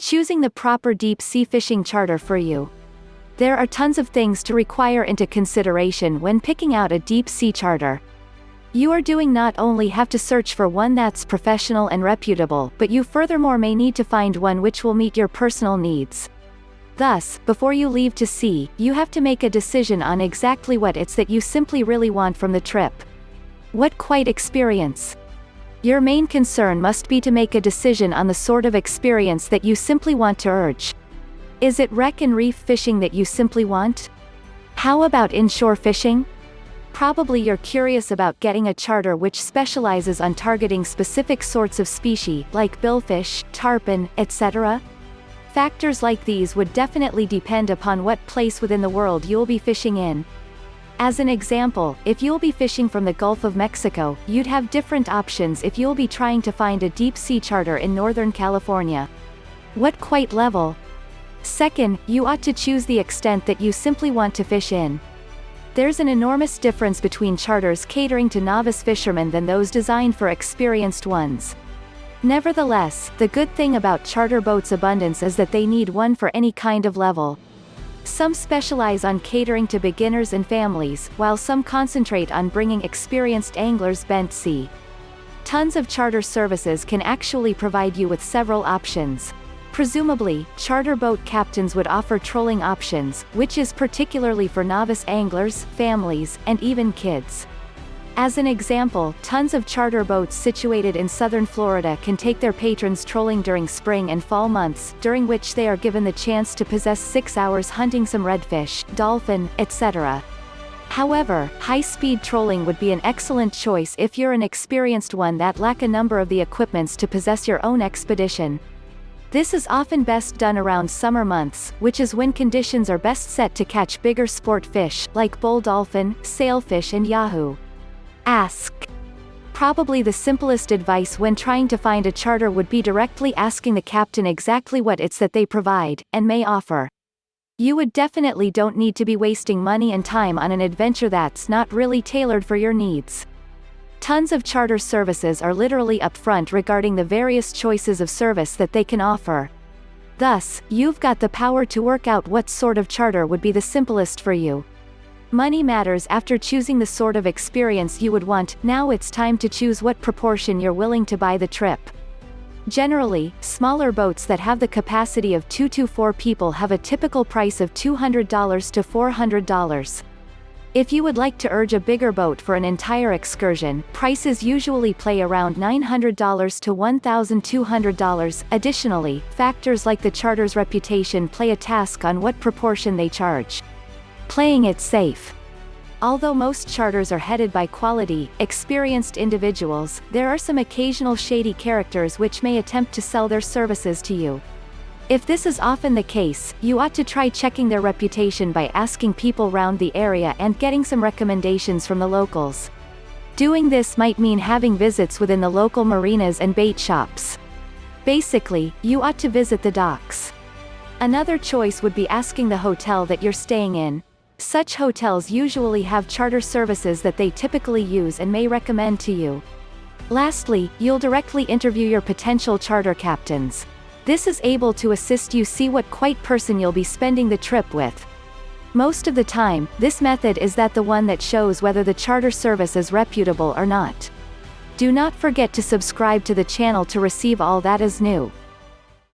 Choosing the proper deep-sea fishing charter for you. There are tons of things to require into consideration when picking out a deep-sea charter. You are doing not only have to search for one that's professional and reputable, but you furthermore may need to find one which will meet your personal needs. Thus, before you leave to sea, you have to make a decision on exactly what it's that you simply really want from the trip. What quite experience? Your main concern must be to make a decision on the sort of experience that you simply want to urge. Is it wreck and reef fishing that you simply want? How about inshore fishing? Probably you're curious about getting a charter which specializes on targeting specific sorts of species, like billfish, tarpon, etc. Factors like these would definitely depend upon what place within the world you'll be fishing in. As an example, if you'll be fishing from the Gulf of Mexico, you'd have different options if you'll be trying to find a deep-sea charter in Northern California. What quite level? Second, you ought to choose the extent that you simply want to fish in. There's an enormous difference between charters catering to novice fishermen than those designed for experienced ones. Nevertheless, the good thing about charter boats' abundance is that they need one for any kind of level. Some specialize on catering to beginners and families, while some concentrate on bringing experienced anglers bent sea. Tons of charter services can actually provide you with several options. Presumably, charter boat captains would offer trolling options, which is particularly for novice anglers, families, and even kids. As an example, tons of charter boats situated in southern Florida can take their patrons trolling during spring and fall months, during which they are given the chance to possess 6 hours hunting some redfish, dolphin, etc. However, high-speed trolling would be an excellent choice if you're an experienced one that lack a number of the equipments to possess your own expedition. This is often best done around summer months, which is when conditions are best set to catch bigger sport fish, like bull dolphin, sailfish and yahoo. Ask. Probably the simplest advice when trying to find a charter would be directly asking the captain exactly what it's that they provide, and may offer. You would definitely don't need to be wasting money and time on an adventure that's not really tailored for your needs. Tons of charter services are literally upfront regarding the various choices of service that they can offer. Thus, you've got the power to work out what sort of charter would be the simplest for you. Money matters after choosing the sort of experience you would want. Now it's time to choose what proportion you're willing to buy the trip. Generally, smaller boats that have the capacity of 2 to 4 people have a typical price of $200 to $400. If you would like to urge a bigger boat for an entire excursion, prices usually play around $900 to $1,200. Additionally, factors like the charter's reputation play a task on what proportion they charge. Playing it safe. Although most charters are headed by quality, experienced individuals, there are some occasional shady characters which may attempt to sell their services to you. If this is often the case, you ought to try checking their reputation by asking people around the area and getting some recommendations from the locals. Doing this might mean having visits within the local marinas and bait shops. Basically, you ought to visit the docks. Another choice would be asking the hotel that you're staying in. Such hotels usually have charter services that they typically use and may recommend to you. Lastly, you'll directly interview your potential charter captains. This is able to assist you see what quite person you'll be spending the trip with. Most of the time, this method is the one that shows whether the charter service is reputable or not. Do not forget to subscribe to the channel to receive all that is new.